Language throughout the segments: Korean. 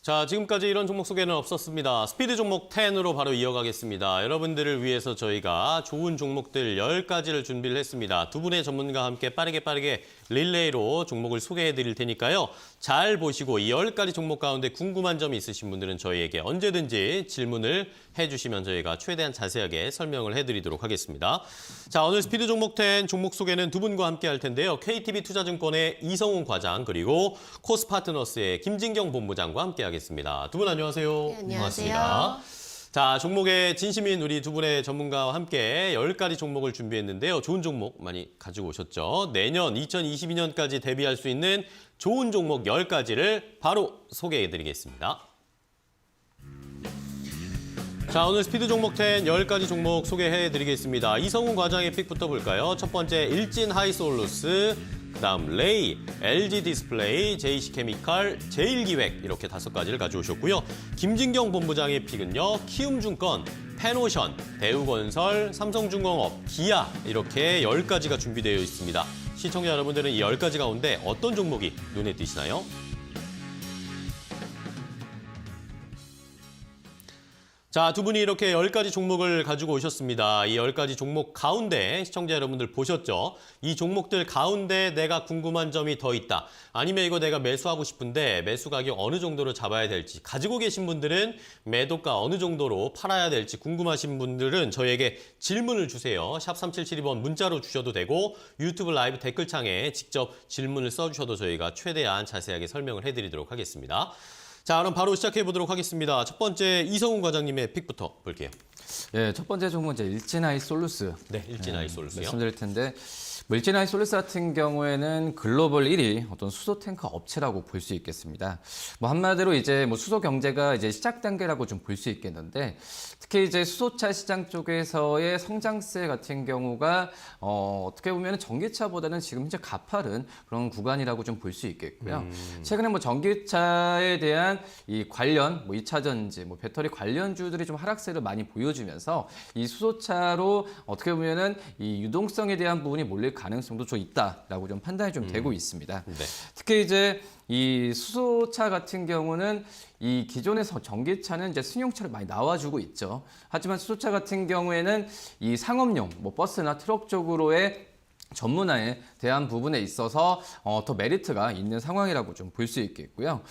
자, 지금까지 이런 종목 소개는 없었습니다. 스피드 종목 10으로 바로 이어가겠습니다. 여러분들을 위해서 저희가 좋은 종목들 10가지를 준비를 했습니다. 두 분의 전문가와 함께 빠르게 릴레이로 종목을 소개해 드릴 테니까요. 잘 보시고 이 10가지 종목 가운데 궁금한 점이 있으신 분들은 저희에게 언제든지 질문을 해주시면 저희가 최대한 자세하게 설명을 해드리도록 하겠습니다. 자, 오늘 스피드 종목 10 종목 소개는 두 분과 함께 할 텐데요. KTB 투자증권의 이성훈 과장 그리고 코스파트너스의 김진경 본부장과 함께 하겠습니다. 두 분 안녕하세요. 네, 안녕하세요. 반갑습니다. 자, 종목에 진심인 우리 두 분의 전문가와 함께 10가지 종목을 준비했는데요. 좋은 종목 많이 가지고 오셨죠. 내년 2022년까지 대비할 수 있는 좋은 종목 10가지를 바로 소개해드리겠습니다. 자, 오늘 스피드 종목 10 10가지 종목 소개해드리겠습니다. 이성훈 과장의 픽부터 볼까요? 첫 번째 일진 하이솔루스, 그다음 레이, LG 디스플레이, JC케미칼, 제일기획 이렇게 5가지를 가져오셨고요. 김진경 본부장의 픽은요. 키움증권, 펜오션, 대우건설, 삼성중공업, 기아 이렇게 10가지가 준비되어 있습니다. 시청자 여러분들은 이 10가지 가운데 어떤 종목이 눈에 띄시나요? 자, 두 분이 이렇게 10가지 종목을 가지고 오셨습니다. 이 10가지 종목 가운데 시청자 여러분들 보셨죠? 이 종목들 가운데 내가 궁금한 점이 더 있다. 아니면 이거 내가 매수하고 싶은데 매수 가격 어느 정도로 잡아야 될지 가지고 계신 분들은 매도가 어느 정도로 팔아야 될지 궁금하신 분들은 저희에게 질문을 주세요. 샵 3772번 문자로 주셔도 되고 유튜브 라이브 댓글창에 직접 질문을 써주셔도 저희가 최대한 자세하게 설명을 해드리도록 하겠습니다. 자, 그럼 바로 시작해 보도록 하겠습니다. 첫 번째 이성훈 과장님의 픽부터 볼게요. 예, 첫 번째 종목은 이제 일진하이솔루스. 네, 일진하이솔루스요. 말씀드릴 텐데 일진하이솔루스 같은 경우에는 글로벌 1위 어떤 수소 탱커 업체라고 볼 수 있겠습니다. 뭐 한마디로 이제 뭐 수소 경제가 이제 시작 단계라고 좀 볼 수 있겠는데 특히 이제 수소차 시장 쪽에서의 성장세 같은 경우가 어떻게 보면 전기차보다는 지금 현재 가파른 그런 구간이라고 좀 볼 수 있겠고요. 최근에 뭐 전기차에 대한 이 관련 뭐 2차 전지, 뭐 배터리 관련주들이 좀 하락세를 많이 보여주면서 이 수소차로 어떻게 보면은 이 유동성에 대한 부분이 몰릴 가능성도 좀 있다라고 좀 판단이 좀 되고 있습니다. 네. 특히 이제 이 수소차 같은 경우는 이 기존의 전기차는 이제 승용차를 많이 나와주고 있죠. 하지만 수소차 같은 경우에는 이 상업용, 뭐 버스나 트럭 쪽으로의 전문화에 대한 부분에 있어서 더 메리트가 있는 상황이라고 좀 볼 수 있겠고요.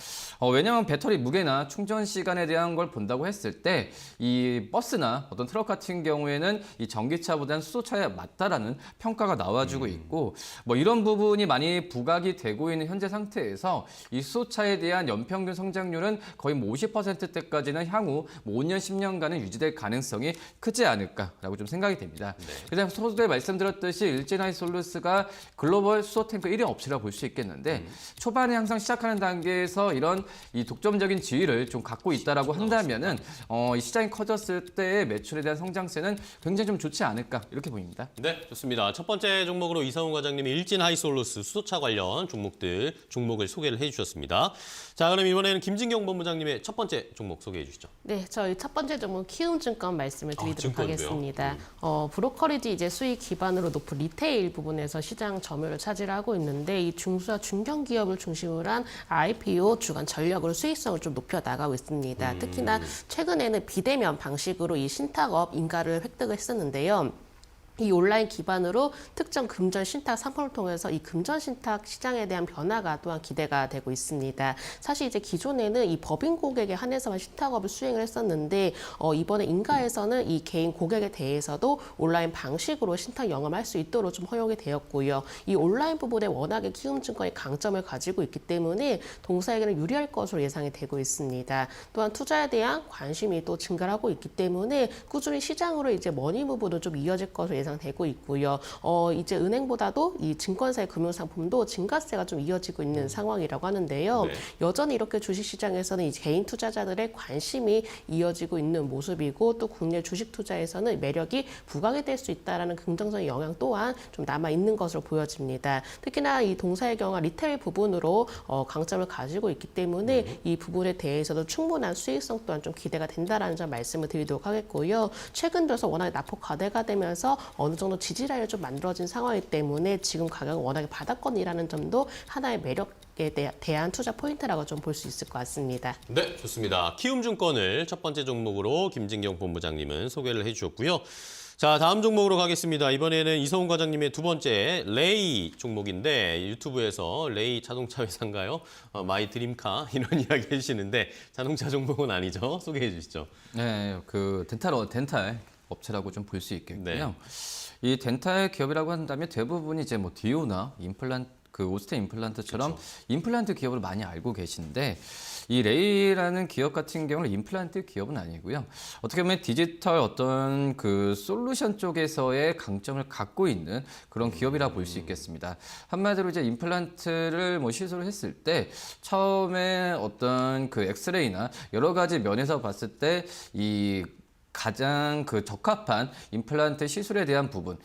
왜냐하면 배터리 무게나 충전 시간에 대한 걸 본다고 했을 때 이 버스나 어떤 트럭 같은 경우에는 이 전기차보다는 수소차에 맞다라는 평가가 나와주고 있고 뭐 이런 부분이 많이 부각이 되고 있는 현재 상태에서 이 수소차에 대한 연평균 성장률은 거의 뭐 50%대까지는 향후 뭐 5년, 10년간은 유지될 가능성이 크지 않을까라고 좀 생각이 됩니다. 네. 그다음 서두에 말씀드렸듯이 일진하이솔루스가 글로벌 수소 탱커 1위 업체라고 볼 수 있겠는데 초반에 항상 시작하는 단계에서 이런 이 독점적인 지위를 좀 갖고 있다라고 한다면은 이 시장이 커졌을 때의 매출에 대한 성장세는 굉장히 좀 좋지 않을까 이렇게 보입니다. 네, 좋습니다. 첫 번째 종목으로 이성훈 과장님이 일진하이솔루스 수소차 관련 종목을 소개를 해주셨습니다. 자, 그럼 이번에는 김진경 본부장님의 첫 번째 종목 소개해 주시죠. 네, 저희 첫 번째 종목 키움증권 말씀을 드리도록 증권도요? 하겠습니다. 브로커리지 이제 수익 기반으로 높은 리테일 부분에서 시장 점유율을 차지하고 있는데 이 중소와 중견 기업을 중심으로 한 IPO 주간 전력으로 수익성을 좀 높여 나가고 있습니다. 특히나 최근에는 비대면 방식으로 이 신탁업 인가를 획득을 했었는데요. 이 온라인 기반으로 특정 금전 신탁 상품을 통해서 이 금전 신탁 시장에 대한 변화가 또한 기대가 되고 있습니다. 사실 이제 기존에는 이 법인 고객에 한해서만 신탁업을 수행을 했었는데 이번에 인가에서는 이 개인 고객에 대해서도 온라인 방식으로 신탁 영업할 수 있도록 좀 허용이 되었고요. 이 온라인 부분에 워낙에 키움증권이 강점을 가지고 있기 때문에 동사에게는 유리할 것으로 예상이 되고 있습니다. 또한 투자에 대한 관심이 또 증가하고 있기 때문에 꾸준히 시장으로 이제 머니무브도 좀 이어질 것으로 예상되고 있고요. 이제 은행보다도 이 증권사의 금융상품도 증가세가 좀 이어지고 있는 상황이라고 하는데요. 네. 여전히 이렇게 주식시장에서는 이 개인 투자자들의 관심이 이어지고 있는 모습이고 또 국내 주식 투자에서는 매력이 부각이 될 수 있다는 긍정적인 영향 또한 좀 남아있는 것으로 보여집니다. 특히나 이 동사의 경우 리테일 부분으로 강점을 가지고 있기 때문에 이 부분에 대해서도 충분한 수익성 또한 좀 기대가 된다라는 점 말씀을 드리도록 하겠고요. 최근 들어서 워낙 낙폭 과대가 되면서 어느 정도 지지라인이 좀 만들어진 상황이기 때문에 지금 가격은 워낙에 바닥권이라는 점도 하나의 매력에 대한 투자 포인트라고 좀 볼 수 있을 것 같습니다. 네, 좋습니다. 키움증권을 첫 번째 종목으로 김진경 본부장님은 소개를 해주셨고요. 자, 다음 종목으로 가겠습니다. 이번에는 이성훈 과장님의 두 번째 레이 종목인데 유튜브에서 레이 자동차 회사인가요? 마이 드림카 이런 이야기 해주시는데 자동차 종목은 아니죠? 소개해 주시죠. 네, 그 덴탈 업체라고 좀 볼 수 있겠고요. 네. 이 덴탈 기업이라고 한다면 대부분이 이제 뭐 디오나 임플란트 그 오스테 임플란트처럼 그렇죠. 임플란트 기업을 많이 알고 계신데 이 레이라는 기업 같은 경우는 임플란트 기업은 아니고요. 어떻게 보면 디지털 어떤 그 솔루션 쪽에서의 강점을 갖고 있는 그런 기업이라 볼 수 있겠습니다. 한마디로 이제 임플란트를 뭐 시술을 했을 때 처음에 어떤 그 엑스레이나 여러 가지 면에서 봤을 때 이 가장 그 적합한 임플란트 시술에 대한 부분,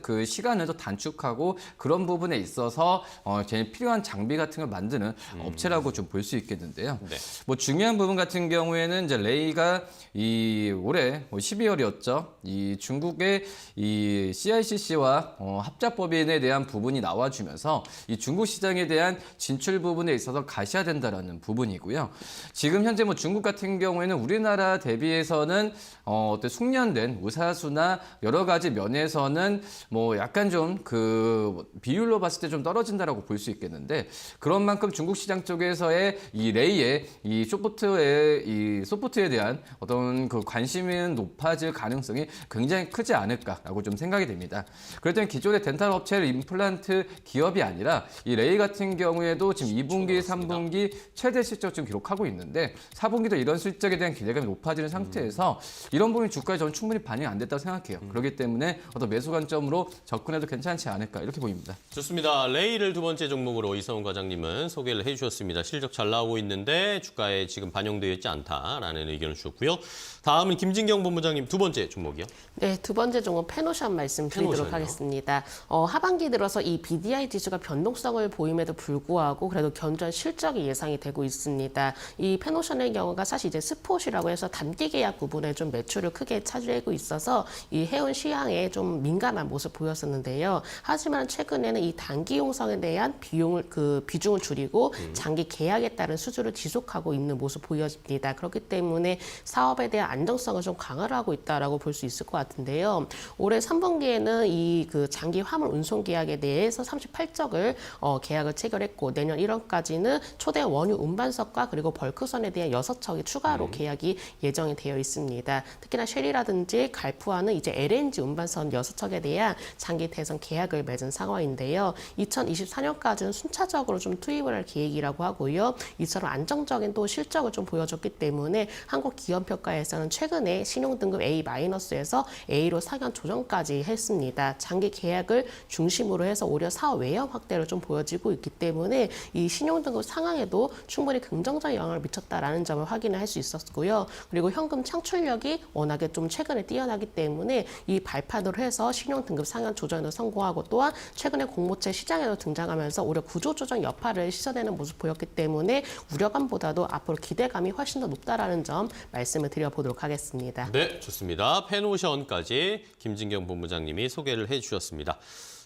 그 시간을 더 단축하고 그런 부분에 있어서 제일 필요한 장비 같은 걸 만드는 업체라고 좀 볼 수 있겠는데요. 네. 뭐 중요한 부분 같은 경우에는 이제 레이가 이 올해 12월이었죠. 이 중국의 이 CICC와 합작법인에 대한 부분이 나와주면서 이 중국 시장에 대한 진출 부분에 있어서 가셔야 된다라는 부분이고요. 지금 현재 뭐 중국 같은 경우에는 우리나라 대비해서는 어떤 숙련된 우사수나 여러 가지 면에서는 뭐 약간 좀 그 비율로 봤을 때 좀 떨어진다라고 볼 수 있겠는데 그런 만큼 중국 시장 쪽에서의 이 레이의 이 소프트에 대한 어떤 그 관심은 높아질 가능성이 굉장히 크지 않을까라고 좀 생각이 됩니다. 그랬더니 기존의 덴탈 업체 임플란트 기업이 아니라 이 레이 같은 경우에도 지금 2분기, 3분기 최대 실적 좀 기록하고 있는데 4분기도 이런 실적에 대한 기대감이 높아지는 상태에서 이런 부분이 주가에 저는 충분히 반영이 안 됐다고 생각해요. 그렇기 때문에 어떤 매수 관점으로 접근해도 괜찮지 않을까 이렇게 보입니다. 좋습니다. 레이를 두 번째 종목으로 이성훈 과장님은 소개를 해주셨습니다. 실적 잘 나오고 있는데 주가에 지금 반영되어 있지 않다라는 의견을 주셨고요. 다음은 김진경 본부장님 두 번째 종목이요. 네, 두 번째 종목 페노션 말씀드리도록 페노션이요? 하겠습니다. 하반기 들어서 이 BDI 지수가 변동성을 보임에도 불구하고 그래도 견조한 실적이 예상이 되고 있습니다. 이 페노션의 경우가 사실 이제 스폿이라고 해서 단기 계약 부분에 좀 매출을 크게 차지하고 있어서 이 해운 시향에 좀 민감한 모습 보였었는데요. 하지만 최근에는 이 단기 용성에 대한 비중을 줄이고 장기 계약에 따른 수주를 지속하고 있는 모습 보여집니다. 그렇기 때문에 사업에 대한 안정성을 좀 강화를 하고 있다라고 볼 수 있을 것 같은데요. 올해 3분기에는 이 그 장기 화물 운송 계약에 대해서 38적을 계약을 체결했고 내년 1월까지는 초대 원유 운반석과 그리고 벌크선에 대한 6척이 추가로 계약이 예정이 되어 있습니다. 특히나 쉘이라든지 갈프와는 이제 LNG 운반선 6척에 대한 장기 대선 계약을 맺은 상황인데요. 2024년까지는 순차적으로 좀 투입을 할 계획이라고 하고요. 이처럼 안정적인 또 실적을 좀 보여줬기 때문에 한국기업평가에서는 최근에 신용등급 A-에서 A로 상향 조정까지 했습니다. 장기 계약을 중심으로 해서 오히려 사업 외형 확대를 좀 보여지고 있기 때문에 이 신용등급 상향에도 충분히 긍정적인 영향을 미쳤다라는 점을 확인을 할 수 있었고요. 그리고 현금 창출력이 워낙에 좀 최근에 뛰어나기 때문에 이 발판으로 해서 신용등급 상향 조정에도 성공하고 또한 최근에 공모채 시장에도 등장하면서 오히려 구조조정 여파를 씻어내는 모습 보였기 때문에 우려감보다도 앞으로 기대감이 훨씬 더 높다라는 점 말씀을 드려보도록 하겠습니다. 네, 좋습니다. 페노션까지 김진경 본부장님이 소개를 해주셨습니다.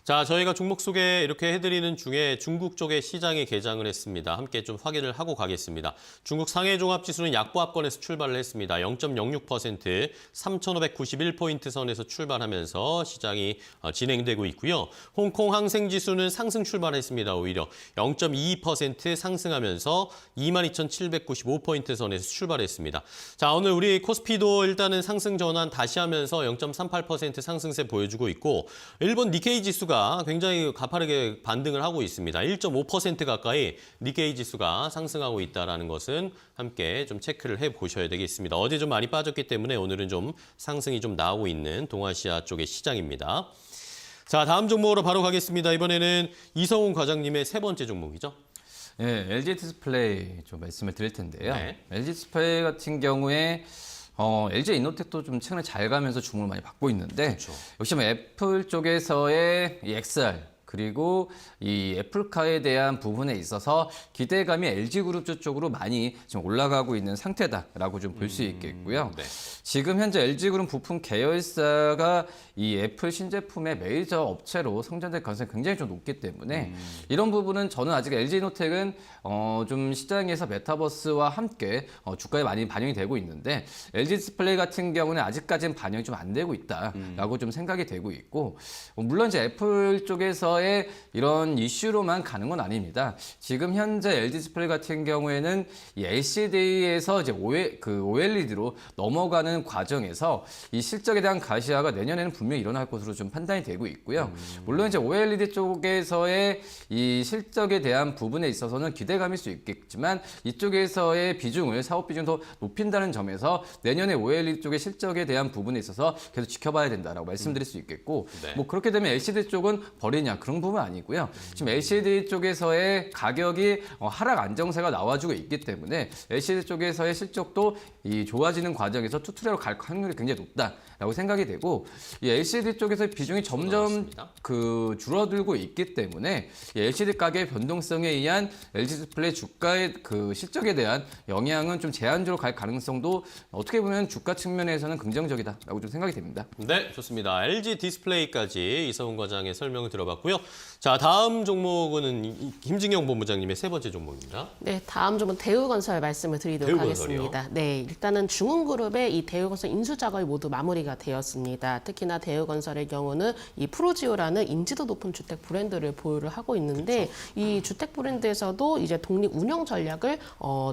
자, 저희가 종목 소개 이렇게 해드리는 중에 중국 쪽에 시장에 개장을 했습니다. 함께 좀 확인을 하고 가겠습니다. 중국 상해종합지수는 약보합권에서 출발을 했습니다. 0.06%, 3,591포인트 선에서 출발하면서 시장이 진행되고 있고요. 홍콩 항생지수는 상승 출발했습니다. 오히려 0.22% 상승하면서 22,795포인트 선에서 출발했습니다. 자, 오늘 우리 코스피도 일단은 상승 전환 다시 하면서 0.38% 상승세 보여주고 있고 일본 니케이 지수가 굉장히 가파르게 반등을 하고 있습니다. 1.5% 가까이 니케이 지수가 상승하고 있다는 것은 함께 좀 체크를 해보셔야 되겠습니다. 어제 좀 많이 빠졌기 때문에 오늘은 좀 상승이 좀 나오고 있는 동아시아 쪽의 시장입니다. 자, 다음 종목으로 바로 가겠습니다. 이번에는 이성훈 과장님의 세 번째 종목이죠. 네, LG 디스플레이 좀 말씀을 드릴 텐데요. 네. LG 디스플레이 같은 경우에 LG 인노텍도 좀 최근에 잘 가면서 주목을 많이 받고 있는데 그렇죠. 역시 뭐 애플 쪽에서의 이 XR 그리고 이 애플카에 대한 부분에 있어서 기대감이 LG그룹 쪽으로 많이 지금 올라가고 있는 상태다라고 좀 볼 수 있겠고요. 네. 지금 현재 LG그룹 부품 계열사가 이 애플 신제품의 메이저 업체로 성장될 가능성이 굉장히 좀 높기 때문에 이런 부분은 저는 아직 LG노텍은 좀 시장에서 메타버스와 함께 주가에 많이 반영이 되고 있는데 LG디스플레이 같은 경우는 아직까지는 반영이 좀 안 되고 있다라고 좀 생각이 되고 있고 물론 이제 애플 쪽에서의 이런 이슈로만 가는 건 아닙니다. 지금 현재 LG디스플레이 같은 경우에는 이 LCD에서 이제 OLED로 넘어가는 과정에서 이 실적에 대한 가시화가 내년에는 분명히 일어날 것으로 좀 판단이 되고 있고요. 물론 이제 OLED 쪽에서의 이 실적에 대한 부분에 있어서는 기대감일 수 있겠지만 이쪽에서의 비중을 사업 비중을 더 높인다는 점에서 내년에 OLED 쪽의 실적에 대한 부분에 있어서 계속 지켜봐야 된다라고 말씀드릴 수 있겠고 네. 뭐 그렇게 되면 LCD 쪽은 버리냐 그런 부분 아니고요. 지금 LCD 쪽에서의 가격이 하락 안정세가 나와주고 있기 때문에 LCD 쪽에서의 실적도 이 좋아지는 과정에서 투트레로 갈 확률이 굉장히 높다라고 생각이 되고 이 LCD 쪽에서의 비중이 점점 줄어들고 있기 때문에 이 LCD 가격의 변동성에 의한 LG 디스플레이 주가의 그 실적에 대한 영향은 좀 제한적으로 갈 가능성도 어떻게 보면 주가 측면에서는 긍정적이다라고 좀 생각이 됩니다. 네, 좋습니다. LG 디스플레이까지 이성훈 과장의 설명을 들어봤고요. 자, 다음 종목은 김진경 본부장님의 세 번째 종목입니다. 네, 다음 점은 대우건설 말씀을 드리도록 대우건설이요? 하겠습니다. 네, 일단은 중흥그룹의 이 대우건설 인수 작업이 모두 마무리가 되었습니다. 특히나 대우건설의 경우는 이 프로지오라는 인지도 높은 주택 브랜드를 보유를 하고 있는데 이 주택 브랜드에서도 이제 독립 운영 전략을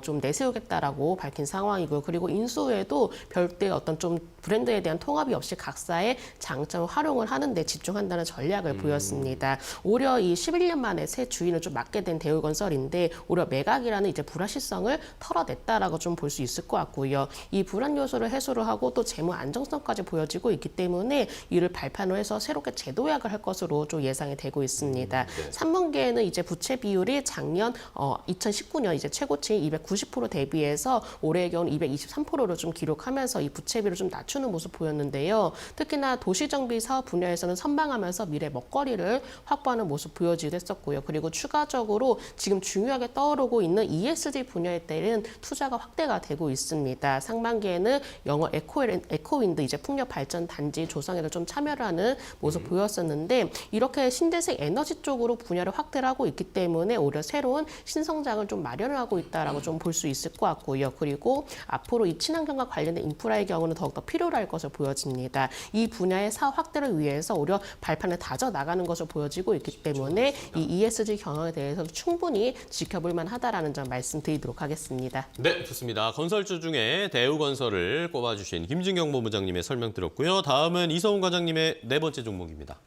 좀 내세우겠다라고 밝힌 상황이고요. 그리고 인수 후에도 별도의 어떤 좀 브랜드에 대한 통합이 없이 각사의 장점을 활용을 하는 데 집중한다는 전략을 보였습니다. 오히려 이 11년 만에 새 주인을 좀 맡게 된 대우건설인데 오히려 매각이라는 이제 불확실성을 털어냈다라고 좀 볼 수 있을 것 같고요. 이 불안 요소를 해소를 하고 또 재무 안정성까지 보여지고 있기 때문에 이를 발판으로 해서 새롭게 제도약을 할 것으로 좀 예상이 되고 있습니다. 네. 3분기에는 이제 부채 비율이 작년 2019년 이제 최고치인 290% 대비해서 올해의 경우는 223%를 좀 기록하면서 이 부채비를 좀 낮추는 모습 보였는데요. 특히나 도시정비 사업 분야에서는 선방하면서 미래 먹거리를 확보하는 모습 보여지기도 했었고요. 그리고 추가적으로 지금 중요하게 떠오르고 있는 ESG 분야에 대한 투자가 확대가 되고 있습니다. 상반기에는 영어 에코윈드 이제 풍력 발전 단지 조성에도 좀 참여를 하는 모습 보였었는데 이렇게 신재생 에너지 쪽으로 분야를 확대를 하고 있기 때문에 오히려 새로운 신성장을 좀 마련을 하고 있다라고 좀 볼 수 있을 것 같고요. 그리고 앞으로 이 친환경과 관련된 인프라의 경우는 더욱더 필요로 할 것으로 보여집니다. 이 분야의 사업 확대를 위해서 오히려 발판을 다져 나가는 것으로 보여지고 있기 때문에 이 ESG 경영에 대해서도 충분히 지켜볼 만하다라는 점 말씀드리도록 하겠습니다. 네, 좋습니다. 건설주 중에 대우건설을 꼽아주신 김진경 본부장님의 설명 들었고요. 다음은 이성훈 과장님의 네 번째 종목입니다.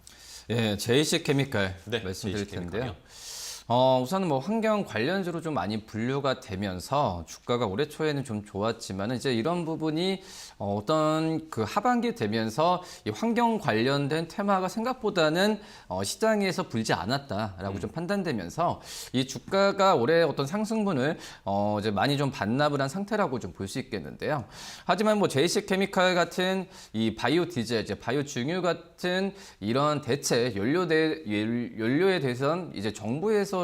예, JC케미칼 네, 말씀드릴 JC케미칼이요. 텐데요. 우선은 뭐 환경 관련주로 좀 많이 분류가 되면서 주가가 올해 초에는 좀 좋았지만 이제 이런 부분이 어떤 그 하반기 되면서 이 환경 관련된 테마가 생각보다는 시장에서 불지 않았다라고 좀 판단되면서 이 주가가 올해 어떤 상승분을 이제 많이 좀 반납을 한 상태라고 좀 볼 수 있겠는데요. 하지만 뭐 JC케미칼 같은 이 바이오 디젤, 이제 바이오 중유 같은 이런 대체 연료에 대해서는 이제 정부에서도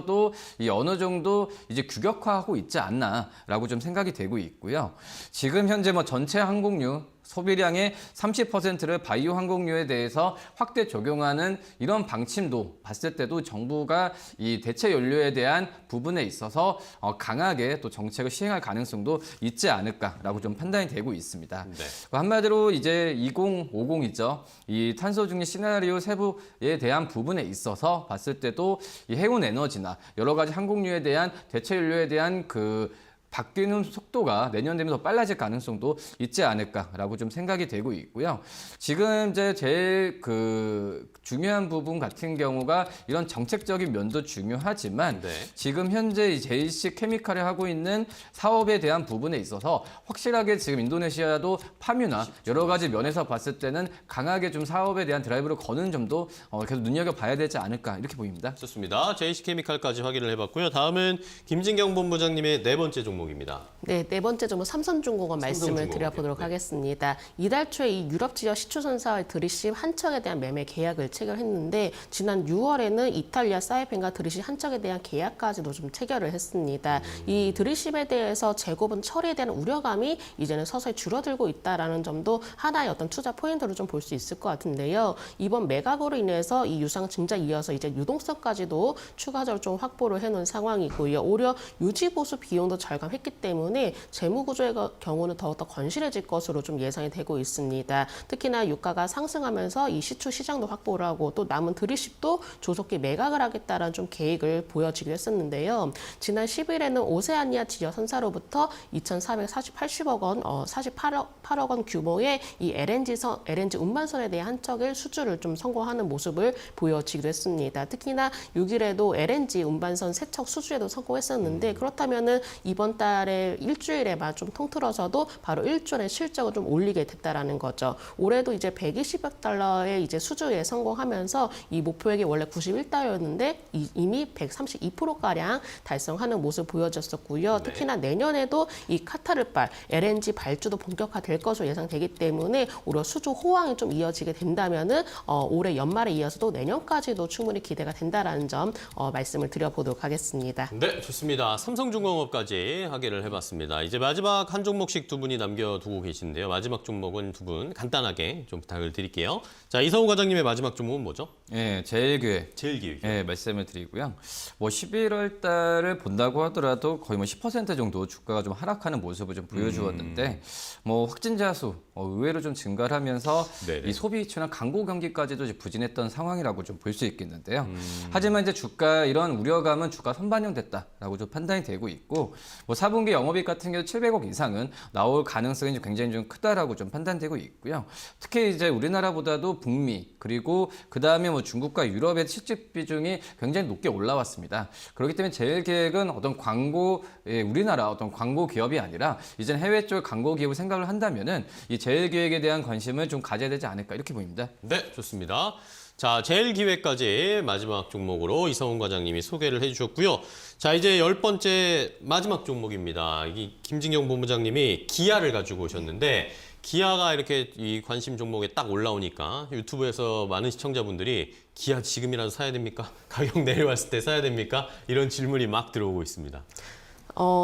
이 어느 정도 이제 규격화하고 있지 않나라고 좀 생각이 되고 있고요. 지금 현재 뭐 전체 항공유 소비량의 30%를 바이오 항공유에 대해서 확대 적용하는 이런 방침도 봤을 때도 정부가 이 대체 연료에 대한 부분에 있어서 강하게 또 정책을 시행할 가능성도 있지 않을까라고 좀 판단이 되고 있습니다. 네. 한마디로 이제 2050이죠. 이 탄소 중립 시나리오 세부에 대한 부분에 있어서 봤을 때도 이 해운 에너지나 여러 가지 항공유에 대한 대체 연료에 대한 그 바뀌는 속도가 내년 되면 더 빨라질 가능성도 있지 않을까라고 좀 생각이 되고 있고요. 지금 이제 제일 그 중요한 부분 같은 경우가 이런 정책적인 면도 중요하지만 네. 지금 현재 이 JC케미칼이 하고 있는 사업에 대한 부분에 있어서 확실하게 지금 인도네시아도 파묘나 여러 가지 면에서 봤을 때는 강하게 좀 사업에 대한 드라이브를 거는 점도 계속 눈여겨봐야 되지 않을까 이렇게 보입니다. 좋습니다. JC케미칼까지 확인을 해봤고요. 다음은 김진경 본부장님의 네 번째 종목. 종목입니다. 네, 네 번째 종목 삼성중공업 말씀을 삼성중공업이요. 드려보도록 네. 하겠습니다. 이달 초에 이 유럽 지역 시추선사의 드리십 한 척에 대한 매매 계약을 체결했는데 지난 6월에는 이탈리아 사이펜과 드리십 한 척에 대한 계약까지도 좀 체결을 했습니다. 이 드리십에 대해서 재고분 처리에 대한 우려감이 이제는 서서히 줄어들고 있다라는 점도 하나의 어떤 투자 포인트로 좀 볼 수 있을 것 같은데요. 이번 매각으로 인해서 이 유상 증자 이어서 이제 유동성까지도 추가적으로 좀 확보를 해놓은 상황이고요. 오히려 유지 보수 비용도 절감했기 때문에 재무 구조의 경우는 더욱더 건실해질 것으로 좀 예상이 되고 있습니다. 특히나 유가가 상승하면서 이 시추 시장도 확보를 하고 또 남은 드리십도 조속히 매각을 하겠다라는 좀 계획을 보여지기도 했었는데요. 지난 10일에는 오세아니아 지역 선사로부터 2,480억 원, 48억 원 규모의 이 LNG 운반선에 대한 한 척의 수주를 좀 성공하는 모습을 보여지기도 했습니다. 특히나 6일에도 LNG 운반선 세척 수주에도 성공했었는데 그렇다면은 이번 달에 일주일에만 좀 통틀어서도 바로 1조의 실적을 좀 올리게 됐다라는 거죠. 올해도 이제 120억 달러의 이제 수주에 성공하면서 이 목표액이 원래 91달러였는데 이미 132%가량 달성하는 모습을 보여줬었고요. 특히나 내년에도 이 카타르발 LNG 발주도 본격화될 것으로 예상되기 때문에 오히려 수주 호황이 좀 이어지게 된다면은 올해 연말에 이어서도 내년까지도 충분히 기대가 된다라는 점 말씀을 드려보도록 하겠습니다. 네, 좋습니다. 삼성중공업까지 하기를 해봤습니다. 이제 마지막 한 종목씩 두 분이 남겨두고 계신데요. 마지막 종목은 두 분 간단하게 좀 부탁을 드릴게요. 자, 이성우 과장님의 마지막 종목은 뭐죠? 예, 제일기획. 제일기획. 예, 말씀을 드리고요. 뭐 11월 달을 본다고 하더라도 거의 뭐 10% 정도 주가가 좀 하락하는 모습을 좀 보여주었는데 뭐 확진자 수 의외로 좀 증가를 하면서 네네. 이 소비치나 광고 경기까지도 이제 부진했던 상황이라고 좀 볼 수 있겠는데요. 하지만 이제 주가 이런 우려감은 주가 선반영됐다라고 좀 판단이 되고 있고 뭐 4분기 영업이익 같은 경우 700억 이상은 나올 가능성이 굉장히 좀 크다라고 좀 판단되고 있고요. 특히 이제 우리나라보다도 북미 그리고 그 다음에 뭐 중국과 유럽의 실적 비중이 굉장히 높게 올라왔습니다. 그렇기 때문에 제일기획은 어떤 광고 우리나라 어떤 광고 기업이 아니라 이제는 해외 쪽 광고 기업을 생각을 한다면은 이 제일기획에 대한 관심을 좀 가져야 되지 않을까 이렇게 보입니다. 네, 좋습니다. 자, 제일기획까지 마지막 종목으로 이성훈 과장님이 소개를 해주셨고요. 자, 이제 10번째 마지막 종목입니다. 이 김진경 본부장님이 기아를 가지고 오셨는데 기아가 이렇게 이 관심 종목에 딱 올라오니까 유튜브에서 많은 시청자분들이 기아 지금이라도 사야 됩니까? 가격 내려왔을 때 사야 됩니까? 이런 질문이 막 들어오고 있습니다.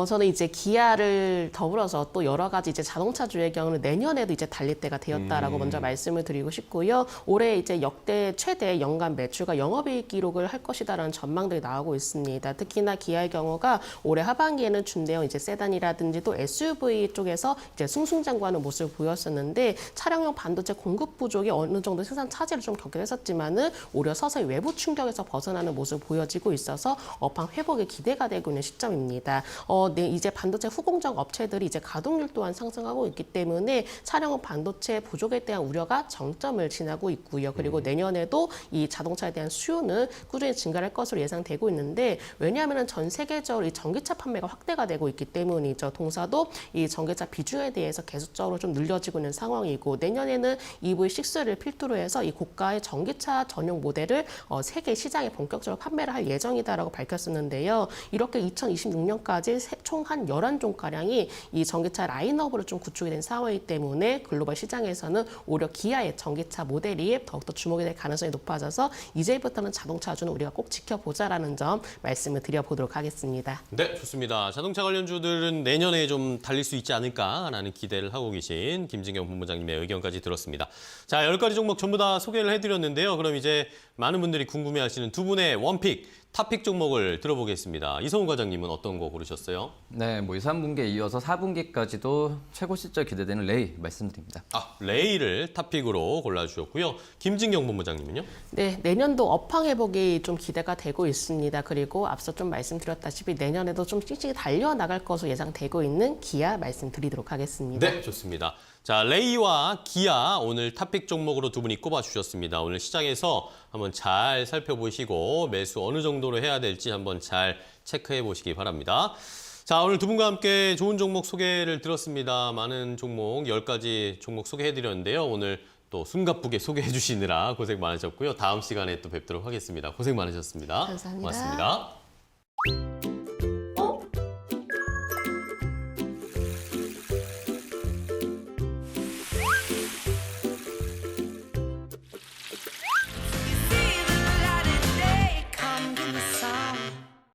저는 이제 기아를 더불어서 또 여러 가지 이제 자동차주의 경우는 내년에도 이제 달릴 때가 되었다라고 먼저 말씀을 드리고 싶고요. 올해 이제 역대 최대 연간 매출과 영업이익 기록을 할 것이다라는 전망들이 나오고 있습니다. 특히나 기아의 경우가 올해 하반기에는 준대형 이제 세단이라든지 또 SUV 쪽에서 이제 승승장구하는 모습을 보였었는데 차량용 반도체 공급 부족이 어느 정도 생산 차질을 좀 겪긴 했었지만은 오히려 서서히 외부 충격에서 벗어나는 모습을 보여지고 있어서 업황 회복에 기대가 되고 있는 시점입니다. 네, 이제 반도체 후공정 업체들이 이제 가동률 또한 상승하고 있기 때문에 차량용 반도체 부족에 대한 우려가 정점을 지나고 있고요. 그리고 내년에도 이 자동차에 대한 수요는 꾸준히 증가할 것으로 예상되고 있는데 왜냐하면 전 세계적으로 이 전기차 판매가 확대가 되고 있기 때문이죠. 동사도 이 전기차 비중에 대해서 계속적으로 좀 늘려지고 있는 상황이고 내년에는 EV6를 필두로 해서 이 고가의 전기차 전용 모델을 세계 시장에 본격적으로 판매를 할 예정이다라고 밝혔었는데요. 이렇게 2026년까지 총 한 11종가량이 이 전기차 라인업으로 좀 구축이 된 상황이기 때문에 글로벌 시장에서는 오히려 기아의 전기차 모델이 더욱더 주목이 될 가능성이 높아져서 이제부터는 자동차주는 우리가 꼭 지켜보자라는 점 말씀을 드려보도록 하겠습니다. 네, 좋습니다. 자동차 관련주들은 내년에 좀 달릴 수 있지 않을까라는 기대를 하고 계신 김진경 본부장님의 의견까지 들었습니다. 자, 10가지 종목 전부 다 소개를 해드렸는데요. 그럼 이제 많은 분들이 궁금해하시는 두 분의 원픽, 탑픽 종목을 들어보겠습니다. 이성훈 과장님은 어떤 거 고르셨어요? 네, 뭐 2, 3분기에 이어서 4분기까지도 최고 실적 기대되는 레이 말씀드립니다. 레이를 탑픽으로 골라주셨고요. 김진경 본부장님은요? 네, 내년도 업황 회복이 좀 기대가 되고 있습니다. 그리고 앞서 좀 말씀드렸다시피 내년에도 좀 씩씩이 달려나갈 것으로 예상되고 있는 기아 말씀드리도록 하겠습니다. 네, 좋습니다. 자, 레이와 기아 오늘 탑픽 종목으로 두 분이 꼽아주셨습니다. 오늘 시장에서 한번 잘 살펴보시고 매수 어느 정도로 해야 될지 한번 잘 체크해 보시기 바랍니다. 자, 오늘 두 분과 함께 좋은 종목 소개를 들었습니다. 많은 종목, 10가지 종목 소개해드렸는데요. 오늘 또 숨가쁘게 소개해 주시느라 고생 많으셨고요. 다음 시간에 또 뵙도록 하겠습니다. 고생 많으셨습니다. 감사합니다. 고맙습니다.